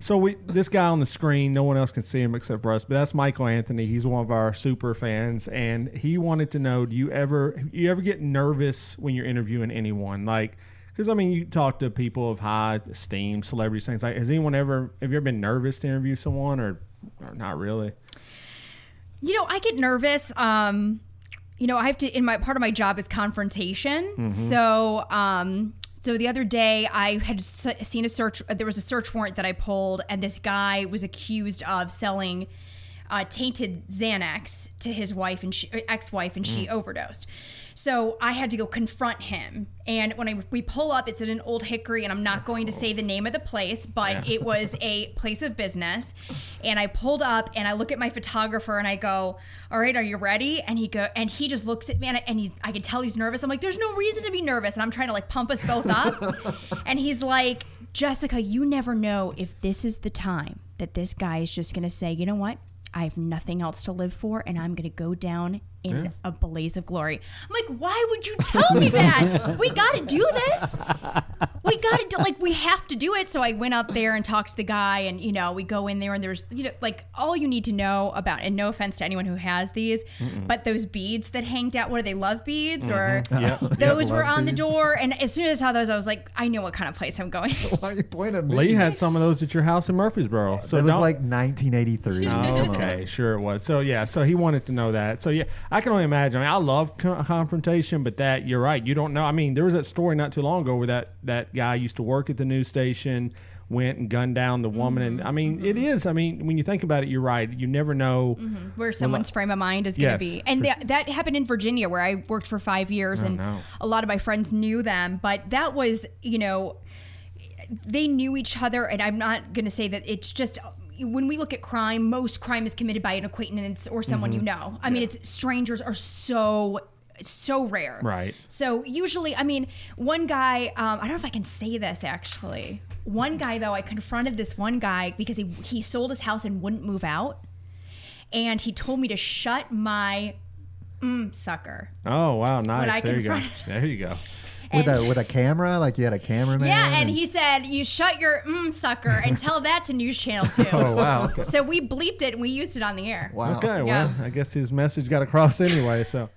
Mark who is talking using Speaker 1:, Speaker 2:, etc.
Speaker 1: So this guy on the screen, no one else can see him except for us, but that's Michael Anthony. He's one of our super fans, and he wanted to know: do you ever get nervous when you're interviewing anyone? Like, because I mean, you talk to people of high esteem, celebrities, things like. Have you ever been nervous to interview someone, or not really?
Speaker 2: I get nervous. I have to. Part of my job is confrontation, so. So the other day I had seen there was a search warrant that I pulled, and this guy was accused of selling tainted Xanax to his wife and ex-wife, and she overdosed. So I had to go confront him. And when we pull up, it's at an Old Hickory, and I'm not going to say the name of the place, but it was a place of business. And I pulled up, and I look at my photographer, and I go, "All right, are you ready?" And he just looks at me, and I can tell he's nervous. I'm like, "There's no reason to be nervous," and I'm trying to pump us both up. And he's like, "Jessica, you never know if this is the time that this guy is just going to say, you know what? I have nothing else to live for, and I'm going to go down in a blaze of glory." I'm like, why would you tell me that? We got to do this. We got to do, we have to do it. So I went up there and talked to the guy, and, we go in there, and there's, all you need to know about, and no offense to anyone who has these, but those beads that hanged out, they love beads, or those were on the door. And as soon as I saw those, I was like, I know what kind of place I'm going.
Speaker 3: Why are you pointing at me?
Speaker 1: Lee had some of those at your house in Murfreesboro. So
Speaker 3: it was like 1983.
Speaker 1: Oh, okay, sure it was. So so he wanted to know that. So I can only imagine. I mean, I love confrontation, but you're right. You don't know. I mean, there was that story not too long ago where that guy used to work at the news station, went and gunned down the woman. And I mean, it is. I mean, when you think about it, you're right. You never know
Speaker 2: where someone's frame of mind is going to be. And that happened in Virginia, where I worked for 5 years, and a lot of my friends knew them. But that was, they knew each other. And I'm not going to say that it's just. When we look at crime, most crime is committed by an acquaintance or someone you know. I mean, it's strangers are so rare.
Speaker 1: Right.
Speaker 2: So usually, I mean, one guy, I don't know if I can say this actually. One guy, though, I confronted this one guy because he sold his house and wouldn't move out. And he told me to shut my sucker.
Speaker 1: Oh, wow. Nice.
Speaker 2: There
Speaker 1: you go.
Speaker 3: With a camera? Like you had a cameraman?
Speaker 2: Yeah, and he said, "You shut your sucker," and tell that to News Channel 2.
Speaker 1: Oh, wow. Okay.
Speaker 2: So we bleeped it and we used it on the air.
Speaker 3: Wow.
Speaker 1: Okay, well, I guess his message got across anyway, so.